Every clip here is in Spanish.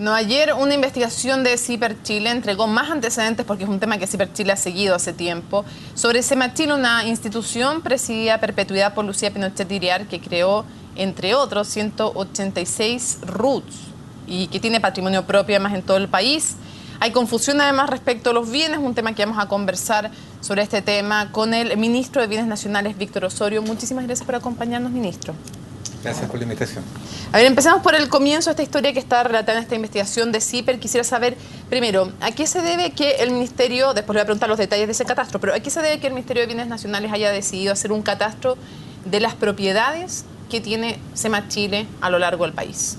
Bueno, ayer una investigación de CIPER Chile entregó más antecedentes, porque es un tema que CIPER Chile ha seguido hace tiempo, sobre SEMA Chile, una institución presidida a perpetuidad por Lucía Pinochet Iriar, que creó, entre otros, 186 RUTs y que tiene patrimonio propio además en todo el país. Hay confusión además respecto a los bienes, un tema que vamos a conversar sobre este tema con el ministro de Bienes Nacionales, Víctor Osorio. Muchísimas gracias por acompañarnos, ministro. Gracias por la invitación. A ver, empezamos por el comienzo de esta historia que está relatada en esta investigación de CIPER. Quisiera saber, primero, ¿a qué se debe que el Ministerio, después le voy a preguntar los detalles de ese catastro, pero ¿a qué se debe que el Ministerio de Bienes Nacionales haya decidido hacer un catastro de las propiedades que tiene SEMA Chile a lo largo del país?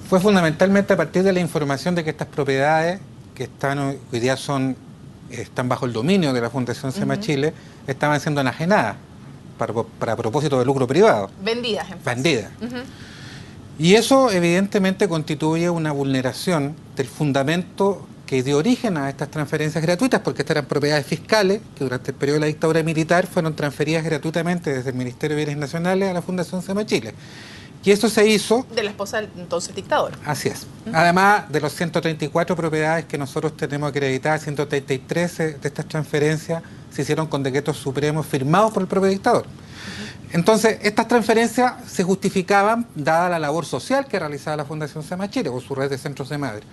Fue fundamentalmente a partir de la información de que estas propiedades, que hoy día están bajo el dominio de la Fundación SEMA Chile, estaban siendo enajenadas para propósito de lucro privado. Vendidas, en fin. Vendidas. Y eso evidentemente constituye una vulneración del fundamento que dio origen a estas transferencias gratuitas, porque estas eran propiedades fiscales que durante el periodo de la dictadura militar fueron transferidas gratuitamente desde el Ministerio de Bienes Nacionales a la Fundación SEMA Chile. Y eso se hizo... De la esposa del entonces dictador. Así es. Además de los 134 propiedades que nosotros tenemos acreditadas, 133 de estas transferencias se hicieron con decretos supremos firmados por el propio dictador. Entonces, estas transferencias se justificaban dada la labor social que realizaba la Fundación SEMA Chile o su red de centros de madre.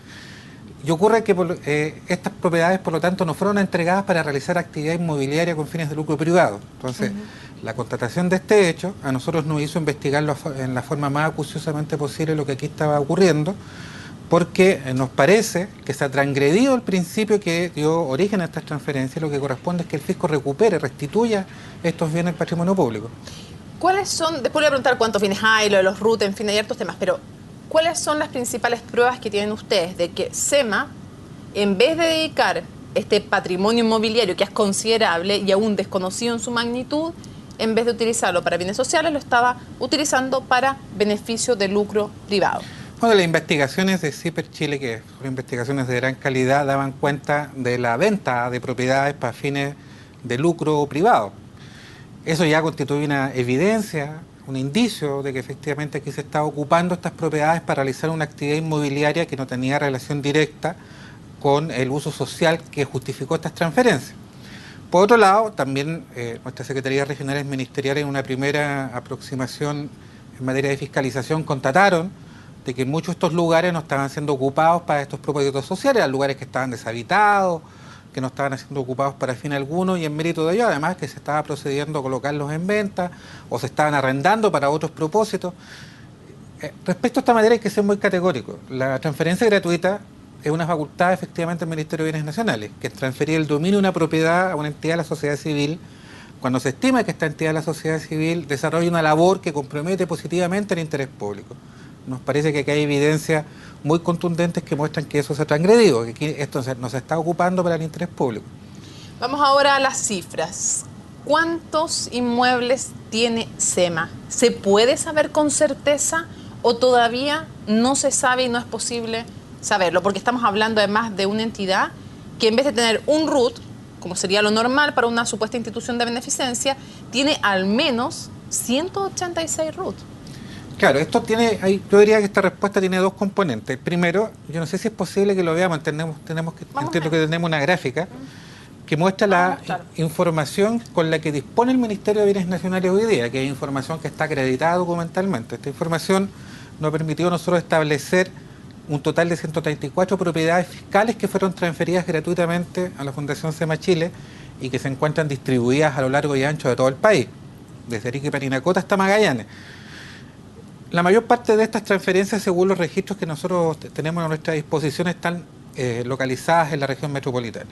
Y ocurre que estas propiedades, por lo tanto, no fueron entregadas para realizar actividad inmobiliaria con fines de lucro privado. Entonces, la constatación de este hecho a nosotros nos hizo investigarlo en la forma más acuciosamente posible lo que aquí estaba ocurriendo, porque nos parece que se ha transgredido el principio que dio origen a estas transferencias. Lo que corresponde es que el fisco recupere, restituya estos bienes al patrimonio público. ¿Cuáles son, después le voy a preguntar cuántos bienes hay, lo de los RUT, en fin, hay hartos temas, pero ¿cuáles son las principales pruebas que tienen ustedes de que SEMA, en vez de dedicar este patrimonio inmobiliario que es considerable y aún desconocido en su magnitud, en vez de utilizarlo para bienes sociales, lo estaba utilizando para beneficio de lucro privado? Bueno, las investigaciones de CIPER Chile, que fueron investigaciones de gran calidad, daban cuenta de la venta de propiedades para fines de lucro privado. Eso ya constituye una evidencia, un indicio de que efectivamente aquí se estaba ocupando estas propiedades para realizar una actividad inmobiliaria que no tenía relación directa con el uso social que justificó estas transferencias. Por otro lado, también nuestras secretarías regionales ministeriales en una primera aproximación en materia de fiscalización constataron de que muchos de estos lugares no estaban siendo ocupados para estos propósitos sociales, eran lugares que estaban deshabitados, que no estaban siendo ocupados para fin alguno, y en mérito de ello además que se estaba procediendo a colocarlos en venta o se estaban arrendando para otros propósitos. Respecto a esta materia hay que ser muy categórico. La transferencia gratuita es una facultad efectivamente del Ministerio de Bienes Nacionales, que es transferir el dominio de una propiedad a una entidad de la sociedad civil cuando se estima que esta entidad de la sociedad civil desarrolla una labor que compromete positivamente el interés público. Nos parece que aquí hay evidencias muy contundentes que muestran que eso se ha transgredido, que aquí esto no se está ocupando para el interés público. Vamos ahora a las cifras. ¿Cuántos inmuebles tiene SEMA? ¿Se puede saber con certeza o todavía no se sabe y no es posible saberlo? Porque estamos hablando además de una entidad que en vez de tener un RUT, como sería lo normal para una supuesta institución de beneficencia, tiene al menos 186 RUT. Claro, esto tiene, yo diría que esta respuesta tiene dos componentes. Primero, yo no sé si es posible que lo veamos, entiendo que tenemos una gráfica que muestra la información con la que dispone el Ministerio de Bienes Nacionales hoy día, que es información que está acreditada documentalmente. Esta información nos ha permitido a nosotros establecer un total de 134 propiedades fiscales que fueron transferidas gratuitamente a la Fundación SEMA Chile y que se encuentran distribuidas a lo largo y ancho de todo el país, desde Arica y Parinacota hasta Magallanes. La mayor parte de estas transferencias, según los registros que nosotros tenemos a nuestra disposición, están localizadas en la región metropolitana.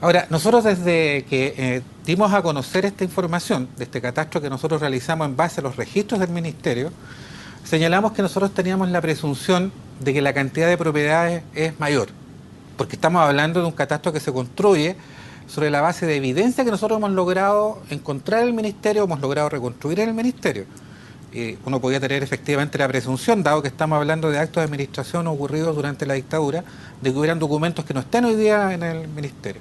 Ahora, nosotros desde que dimos a conocer esta información, de este catastro que nosotros realizamos en base a los registros del Ministerio, señalamos que nosotros teníamos la presunción de que la cantidad de propiedades es mayor, porque estamos hablando de un catastro que se construye sobre la base de evidencia que nosotros hemos logrado encontrar en el Ministerio, hemos logrado reconstruir en el Ministerio. Uno podía tener efectivamente la presunción, dado que estamos hablando de actos de administración ocurridos durante la dictadura, de que hubieran documentos que no estén hoy día en el Ministerio.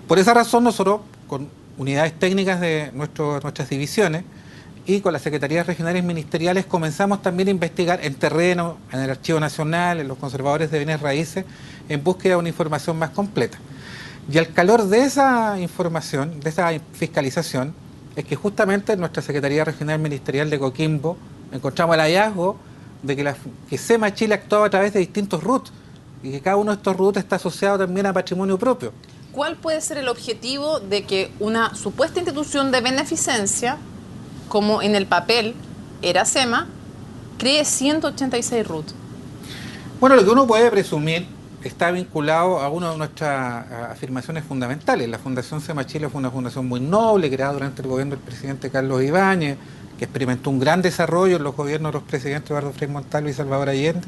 Por esa razón nosotros, con unidades técnicas de nuestras divisiones, y con las secretarías regionales ministeriales comenzamos también a investigar en terreno, en el Archivo Nacional, en los conservadores de bienes raíces, en búsqueda de una información más completa. Y al calor de esa información, de esa fiscalización, es que justamente en nuestra Secretaría Regional Ministerial de Coquimbo encontramos el hallazgo de que SEMA Chile actuaba a través de distintos RUT y que cada uno de estos RUT está asociado también a patrimonio propio. ¿Cuál puede ser el objetivo de que una supuesta institución de beneficencia, como en el papel era SEMA, cree 186 RUT? Bueno, lo que uno puede presumir está vinculado a una de nuestras afirmaciones fundamentales. La Fundación SEMA Chile fue una fundación muy noble, creada durante el gobierno del presidente Carlos Ibáñez, que experimentó un gran desarrollo en los gobiernos de los presidentes Eduardo Frei Montalva y Salvador Allende.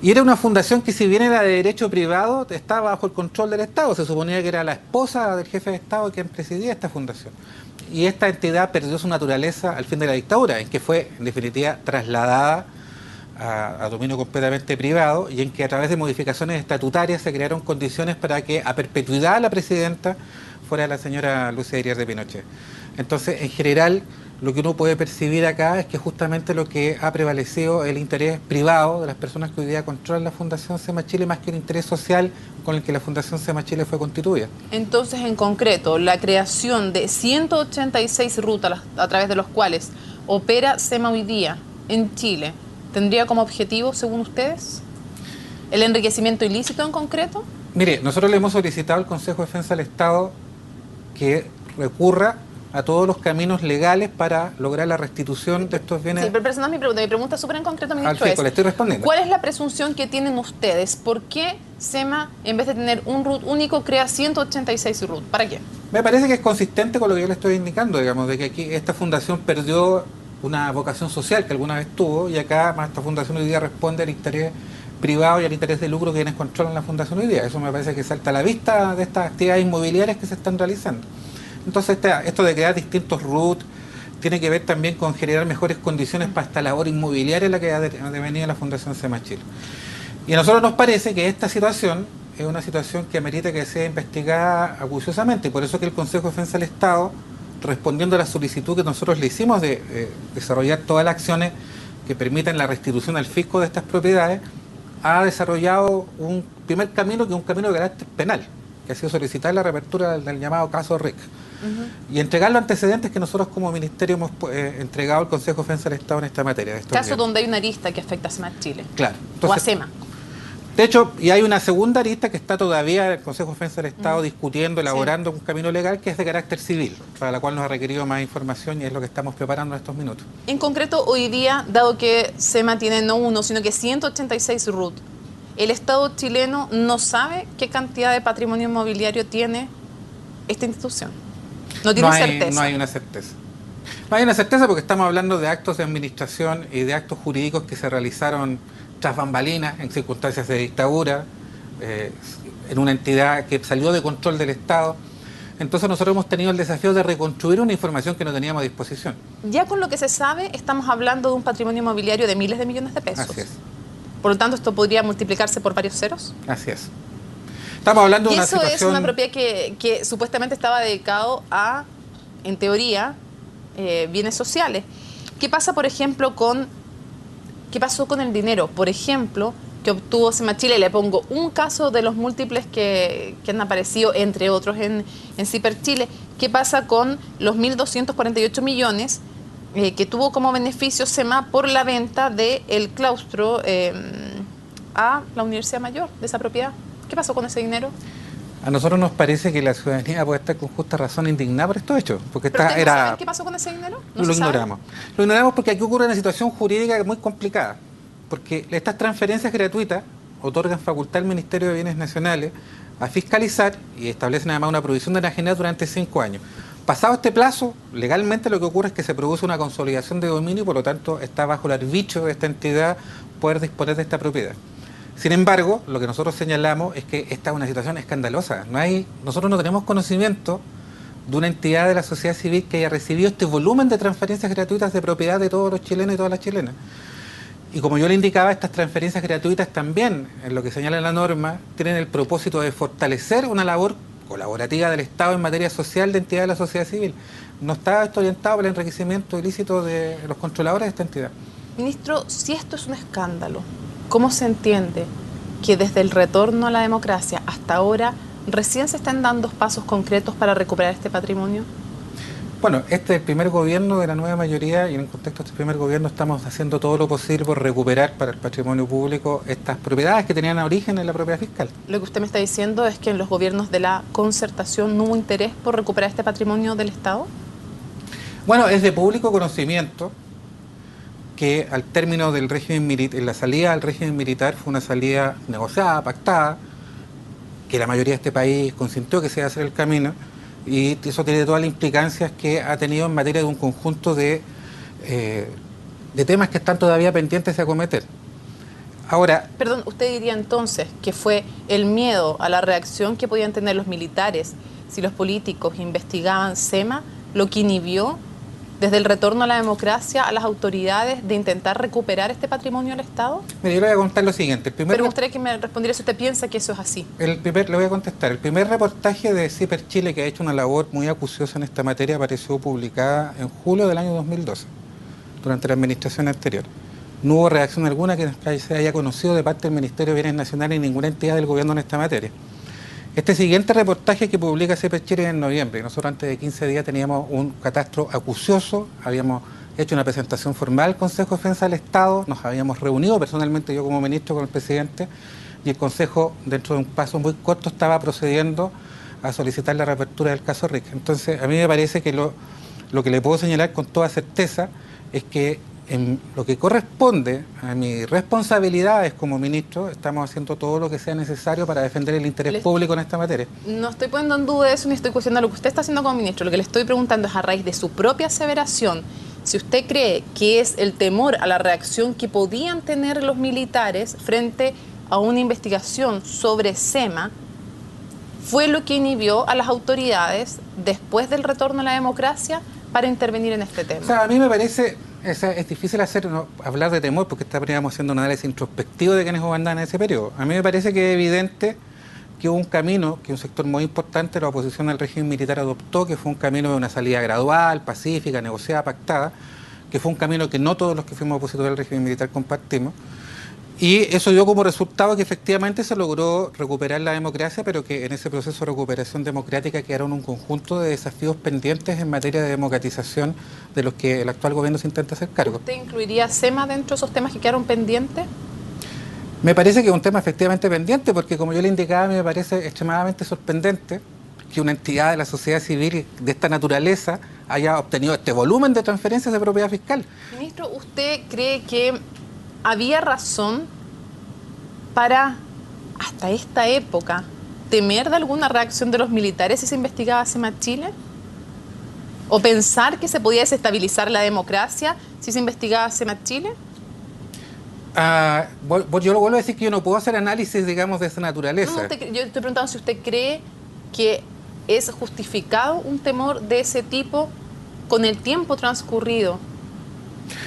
Y era una fundación que, si bien era de derecho privado, estaba bajo el control del Estado. Se suponía que era la esposa del jefe de Estado quien presidía esta fundación. Y esta entidad perdió su naturaleza al fin de la dictadura, en que fue, en definitiva, trasladada a dominio completamente privado, y en que a través de modificaciones estatutarias se crearon condiciones para que a perpetuidad la presidenta fuera la señora Lucia Iriarte Pinochet. Entonces, en general, lo que uno puede percibir acá es que justamente lo que ha prevalecido es el interés privado de las personas que hoy día controlan la Fundación SEMA Chile, más que el interés social con el que la Fundación SEMA Chile fue constituida. Entonces, en concreto, la creación de 186 rutas a través de los cuales opera SEMA hoy día en Chile, ¿tendría como objetivo, según ustedes, el enriquecimiento ilícito en concreto? Mire, nosotros le hemos solicitado al Consejo de Defensa del Estado que recurra a todos los caminos legales para lograr la restitución de estos bienes. Sí, pero esa no es mi pregunta. Mi pregunta es súper en concreto, ministro. Le estoy respondiendo. ¿Cuál es la presunción que tienen ustedes? ¿Por qué SEMA, en vez de tener un RUT único, crea 186 RUT? ¿Para qué? Me parece que es consistente con lo que yo le estoy indicando, digamos, de que aquí esta fundación perdió una vocación social que alguna vez tuvo, y acá más esta fundación hoy día responde al interés privado y al interés de lucro que quienes controlan la fundación hoy día. Eso me parece que salta a la vista de estas actividades inmobiliarias que se están realizando. Entonces, esto de crear distintos RUT tiene que ver también con generar mejores condiciones para esta labor inmobiliaria en la que ha devenido la Fundación SEMA Chile. Y a nosotros nos parece que esta situación es una situación que amerita que sea investigada acuciosamente, y por eso que el Consejo de Defensa del Estado, respondiendo a la solicitud que nosotros le hicimos de desarrollar todas las acciones que permitan la restitución al fisco de estas propiedades, ha desarrollado un primer camino, que es un camino de carácter penal, que ha sido solicitar la reapertura del llamado caso RIC. Y entregar los antecedentes que nosotros como Ministerio hemos entregado al Consejo de Defensa del Estado en esta materia. Caso donde hay una arista que afecta a SEMA Chile. Claro. Entonces, o a SEMA. De hecho, y hay una segunda arista que está todavía el Consejo de Defensa del Estado discutiendo, elaborando un camino legal que es de carácter civil, para la cual nos ha requerido más información, y es lo que estamos preparando en estos minutos. En concreto, hoy día, dado que SEMA tiene no uno, sino que 186 RUT, ¿el Estado chileno no sabe qué cantidad de patrimonio inmobiliario tiene esta institución? No tiene certeza. No hay una certeza. No hay una certeza porque estamos hablando de actos de administración y de actos jurídicos que se realizaron tras bambalinas, en circunstancias de dictadura, en una entidad que salió de control del Estado. Entonces nosotros hemos tenido el desafío de reconstruir una información que no teníamos a disposición. Ya con lo que se sabe, estamos hablando de un patrimonio inmobiliario de miles de millones de pesos. Así es. Por lo tanto, ¿esto podría multiplicarse por varios ceros? Así es. Estamos hablando de una situación... Y eso es una propiedad que supuestamente estaba dedicado a, en teoría, bienes sociales. ¿Qué pasa, por ejemplo, qué pasó con el dinero? Por ejemplo, que obtuvo SEMA Chile, le pongo un caso de los múltiples que han aparecido, entre otros, en CIPER Chile. ¿Qué pasa con los 1.248 millones que tuvo como beneficio SEMA por la venta del claustro a la Universidad Mayor de esa propiedad? ¿Qué pasó con ese dinero? A nosotros nos parece que la ciudadanía puede estar con justa razón indignada por estos hechos. Porque ¿Saben qué pasó con ese dinero? ¿No lo ignoramos? Lo ignoramos porque aquí ocurre una situación jurídica muy complicada. Porque estas transferencias gratuitas otorgan facultad al Ministerio de Bienes Nacionales a fiscalizar y establecen además una provisión de enajenidad durante 5 años. Pasado este plazo, legalmente lo que ocurre es que se produce una consolidación de dominio y por lo tanto está bajo el arbitrio de esta entidad poder disponer de esta propiedad. Sin embargo, lo que nosotros señalamos es que esta es una situación escandalosa. Nosotros no tenemos conocimiento de una entidad de la sociedad civil que haya recibido este volumen de transferencias gratuitas de propiedad de todos los chilenos y todas las chilenas. Y como yo le indicaba, estas transferencias gratuitas también, en lo que señala la norma, tienen el propósito de fortalecer una labor colaborativa del Estado en materia social de entidades de la sociedad civil. no está esto orientado para el enriquecimiento ilícito de los controladores de esta entidad. Ministro, si esto es un escándalo, ¿cómo se entiende que desde el retorno a la democracia hasta ahora recién se están dando pasos concretos para recuperar este patrimonio? Bueno, este es el primer gobierno de la nueva mayoría y en el contexto de este primer gobierno estamos haciendo todo lo posible por recuperar para el patrimonio público estas propiedades que tenían origen en la propiedad fiscal. Lo que usted me está diciendo es que en los gobiernos de la concertación no hubo interés por recuperar este patrimonio del Estado. Bueno, es de público conocimiento que al término del régimen militar, la salida del régimen militar fue una salida negociada, pactada, que la mayoría de este país consintió que se iba a hacer el camino, y eso tiene todas las implicancias que ha tenido en materia de un conjunto de temas que están todavía pendientes de acometer. Ahora, perdón, ¿usted diría entonces que fue el miedo a la reacción que podían tener los militares si los políticos investigaban SEMA lo que inhibió desde el retorno a la democracia a las autoridades de intentar recuperar este patrimonio del Estado? Mire, yo le voy a contar lo siguiente. Pero me gustaría que me respondiera si usted piensa que eso es así. Le voy a contestar. El primer reportaje de CIPER Chile, que ha hecho una labor muy acuciosa en esta materia, apareció publicada en julio del año 2012, durante la administración anterior. No hubo reacción alguna que se haya conocido de parte del Ministerio de Bienes Nacionales y ninguna entidad del gobierno en esta materia. Este siguiente reportaje que publica CIPER Chile en noviembre, nosotros antes de 15 días teníamos un catastro acucioso, habíamos hecho una presentación formal al Consejo de Defensa del Estado, nos habíamos reunido personalmente yo como ministro con el presidente y el Consejo, dentro de un paso muy corto, estaba procediendo a solicitar la reapertura del caso RIC. Entonces, a mí me parece que lo que le puedo señalar con toda certeza es que en lo que corresponde a mis responsabilidades como ministro, estamos haciendo todo lo que sea necesario para defender el interés público en esta materia. No estoy poniendo en duda eso ni estoy cuestionando lo que usted está haciendo como ministro. Lo que le estoy preguntando es, a raíz de su propia aseveración, si usted cree que es el temor a la reacción que podían tener los militares frente a una investigación sobre SEMA, fue lo que inhibió a las autoridades después del retorno a la democracia para intervenir en este tema. O sea, a mí me parece... Es difícil hablar de temor porque estaríamos haciendo un análisis introspectivo de quienes gobernaban en ese periodo. A mí me parece que es evidente que hubo un camino que un sector muy importante de la oposición al régimen militar adoptó, que fue un camino de una salida gradual, pacífica, negociada, pactada, que fue un camino que no todos los que fuimos opositores al régimen militar compartimos. Y eso dio como resultado que efectivamente se logró recuperar la democracia, pero que en ese proceso de recuperación democrática quedaron un conjunto de desafíos pendientes en materia de democratización de los que el actual gobierno se intenta hacer cargo. ¿Usted incluiría SEMA dentro de esos temas que quedaron pendientes? Me parece que es un tema efectivamente pendiente, porque como yo le indicaba, me parece extremadamente sorprendente que una entidad de la sociedad civil de esta naturaleza haya obtenido este volumen de transferencias de propiedad fiscal. Ministro, ¿usted cree que había razón para, hasta esta época, temer de alguna reacción de los militares si se investigaba SEMA Chile? ¿O pensar que se podía desestabilizar la democracia si se investigaba SEMA Chile? Yo lo vuelvo a decir que yo no puedo hacer análisis, digamos, de esa naturaleza. No, yo estoy preguntando si usted cree que es justificado un temor de ese tipo con el tiempo transcurrido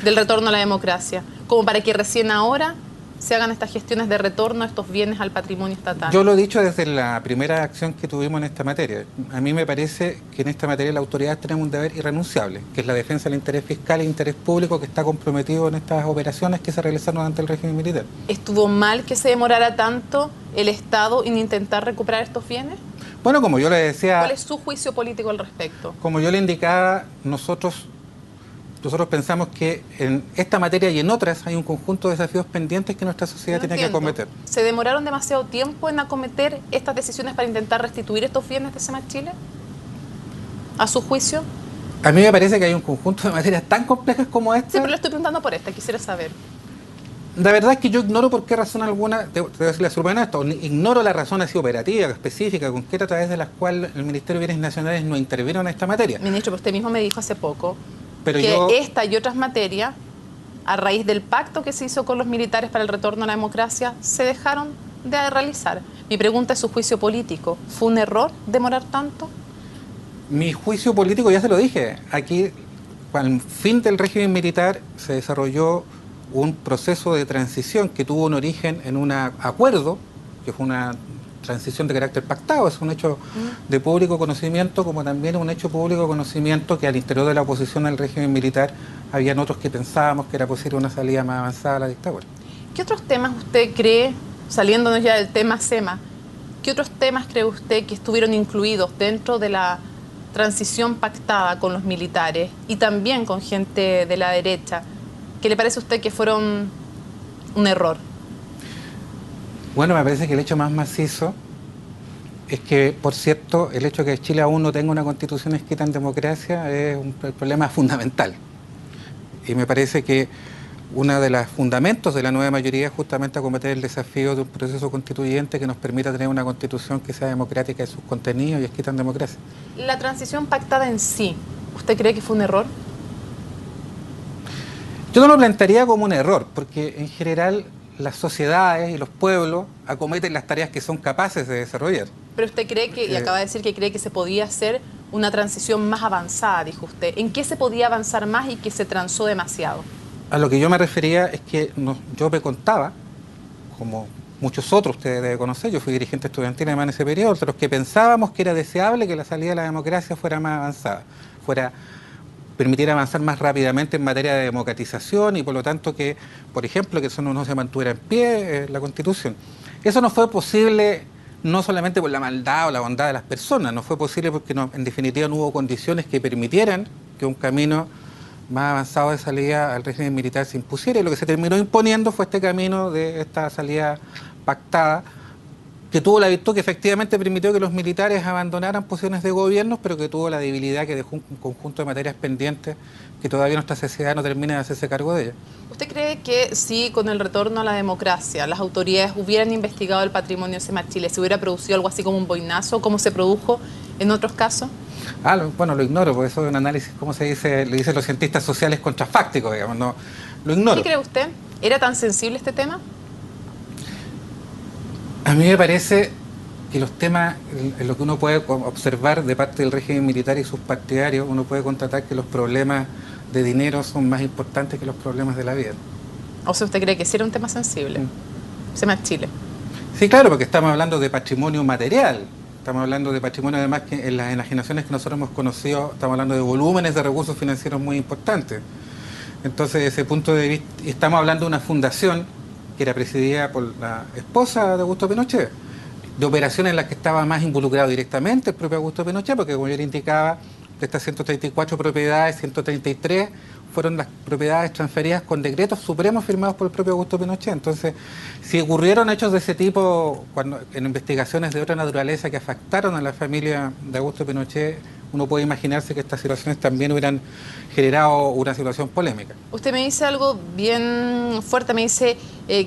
del retorno a la democracia, como para que recién ahora se hagan estas gestiones de retorno a estos bienes al patrimonio estatal. Yo lo he dicho desde la primera acción que tuvimos en esta materia. A mí me parece que en esta materia la autoridad tiene un deber irrenunciable, que es la defensa del interés fiscal e interés público que está comprometido en estas operaciones que se realizaron ante el régimen militar. ¿Estuvo mal que se demorara tanto el Estado en intentar recuperar estos bienes? Bueno, como yo le decía... ¿Cuál es su juicio político al respecto? Como yo le indicaba, nosotros pensamos que en esta materia y en otras hay un conjunto de desafíos pendientes que nuestra sociedad tiene que acometer. ¿Se demoraron demasiado tiempo en acometer estas decisiones para intentar restituir estos bienes de SEMA Chile? ¿A su juicio? A mí me parece que hay un conjunto de materias tan complejas como esta. Sí, pero le estoy preguntando por esta, quisiera saber. La verdad es que yo ignoro por qué razón alguna, te voy a decirle a esto, ignoro la razón así operativa, específica, concreta, a través de las cuales el Ministerio de Bienes Nacionales no intervino en esta materia. Ministro, pero usted mismo me dijo hace poco pero que esta y otras materias, a raíz del pacto que se hizo con los militares para el retorno a la democracia, se dejaron de realizar. Mi pregunta es su juicio político. ¿Fue un error demorar tanto? Mi juicio político, ya se lo dije, aquí al fin del régimen militar se desarrolló un proceso de transición que tuvo un origen en un acuerdo, que fue una transición de carácter pactado, es un hecho de público conocimiento, como también un hecho público conocimiento que al interior de la oposición al régimen militar habían otros que pensábamos que era posible una salida más avanzada a la dictadura. ¿Qué otros temas usted cree, saliéndonos ya del tema SEMA, qué otros temas cree usted que estuvieron incluidos dentro de la transición pactada con los militares y también con gente de la derecha, que le parece a usted que fueron un error? Bueno, me parece que el hecho más macizo es que, por cierto, el hecho de que Chile aún no tenga una constitución escrita en democracia es un problema fundamental. Y me parece que uno de los fundamentos de la nueva mayoría es justamente acometer el desafío de un proceso constituyente que nos permita tener una constitución que sea democrática en sus contenidos y escrita en democracia. La transición pactada en sí, ¿usted cree que fue un error? Yo no lo plantearía como un error, porque en general las sociedades y los pueblos acometen las tareas que son capaces de desarrollar. Pero usted cree que, y acaba de decir que cree que se podía hacer una transición más avanzada, dijo usted. ¿En qué se podía avanzar más y que se transó demasiado? A lo que yo me refería es que yo me contaba, como muchos otros ustedes deben conocer, yo fui dirigente estudiantil además en ese periodo, de los que pensábamos que era deseable que la salida de la democracia fuera más avanzada, permitiera avanzar más rápidamente en materia de democratización y por lo tanto que, por ejemplo, que eso no se mantuviera en pie la Constitución. Eso no fue posible no solamente por la maldad o la bondad de las personas, no fue posible porque en definitiva no hubo condiciones que permitieran que un camino más avanzado de salida al régimen militar se impusiera, y lo que se terminó imponiendo fue este camino de esta salida pactada, que tuvo la virtud que efectivamente permitió que los militares abandonaran posiciones de gobierno, pero que tuvo la debilidad que dejó un conjunto de materias pendientes que todavía nuestra sociedad no termina de hacerse cargo de ellas. ¿Usted cree que si con el retorno a la democracia las autoridades hubieran investigado el patrimonio SEMA Chile, se hubiera producido algo así como un boinazo, como se produjo en otros casos? Bueno, lo ignoro, porque eso es un análisis, ¿cómo se dice? Le dicen los cientistas sociales contrafácticos, digamos, no, lo ignoro. ¿Qué cree usted? ¿Era tan sensible este tema? A mí me parece que los temas, en lo que uno puede observar de parte del régimen militar y sus partidarios, uno puede constatar que los problemas de dinero son más importantes que los problemas de la vida. O sea, ¿usted cree que sí era un tema sensible? SEMA Chile. Sí, claro, porque estamos hablando de patrimonio material. Estamos hablando de patrimonio, además, que en las enajenaciones que nosotros hemos conocido, estamos hablando de volúmenes de recursos financieros muy importantes. Entonces, desde ese punto de vista, estamos hablando de una fundación que era presidida por la esposa de Augusto Pinochet, de operaciones en las que estaba más involucrado directamente el propio Augusto Pinochet, porque como yo le indicaba, de estas 134 propiedades, 133 fueron las propiedades transferidas con decretos supremos firmados por el propio Augusto Pinochet. Entonces, si ocurrieron hechos de ese tipo en investigaciones de otra naturaleza que afectaron a la familia de Augusto Pinochet, uno puede imaginarse que estas situaciones también hubieran generado una situación polémica. Usted me dice algo bien fuerte, me dice,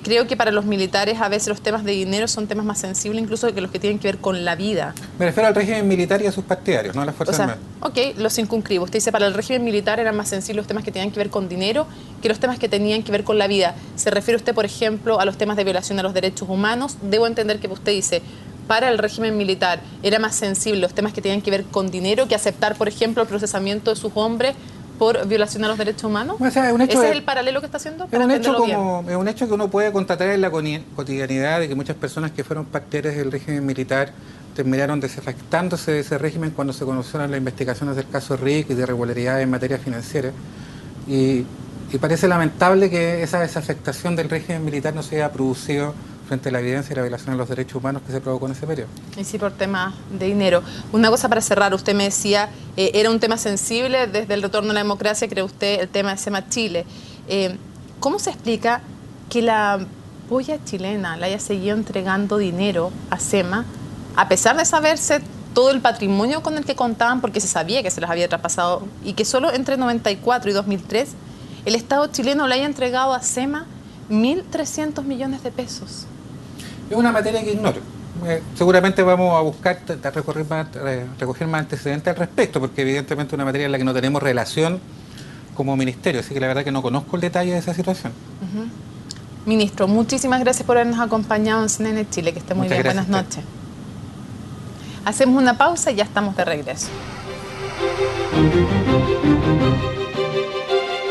creo que para los militares a veces los temas de dinero son temas más sensibles incluso que los que tienen que ver con la vida. Me refiero al régimen militar y a sus partidarios, no a las Fuerzas Armadas. Ok, los circunscribo. Usted dice, para el régimen militar eran más sensibles los temas que tenían que ver con dinero que los temas que tenían que ver con la vida. ¿Se refiere usted, por ejemplo, a los temas de violación a los derechos humanos? Debo entender que usted dice, para el régimen militar era más sensible los temas que tenían que ver con dinero que aceptar, por ejemplo, el procesamiento de sus hombres por violación a los derechos humanos. O sea, ¿Ese es el paralelo que está haciendo? Es un hecho que uno puede constatar en la cotidianidad de que muchas personas que fueron partidarias del régimen militar terminaron desafectándose de ese régimen cuando se conocieron las investigaciones del caso RIC y de irregularidades en materia financiera. Y parece lamentable que esa desafectación del régimen militar no se haya producido frente a la evidencia y la violación de los derechos humanos que se provocó en ese periodo. Y sí, por temas de dinero. Una cosa para cerrar, usted me decía, era un tema sensible desde el retorno a la democracia, cree usted, el tema de SEMA Chile. ¿Cómo se explica que la polla chilena le haya seguido entregando dinero a SEMA, a pesar de saberse todo el patrimonio con el que contaban, porque se sabía que se los había traspasado, y que solo entre 94 y 2003 el Estado chileno le haya entregado a SEMA 1.300 millones de pesos? Es una materia que ignoro. Seguramente vamos a buscar recoger más antecedentes al respecto, porque evidentemente es una materia en la que no tenemos relación como ministerio, así que la verdad que no conozco el detalle de esa situación. Ministro, muchísimas gracias por habernos acompañado en CNN Chile, que esté muy bien. Buenas noches. Hacemos una pausa y ya estamos de regreso.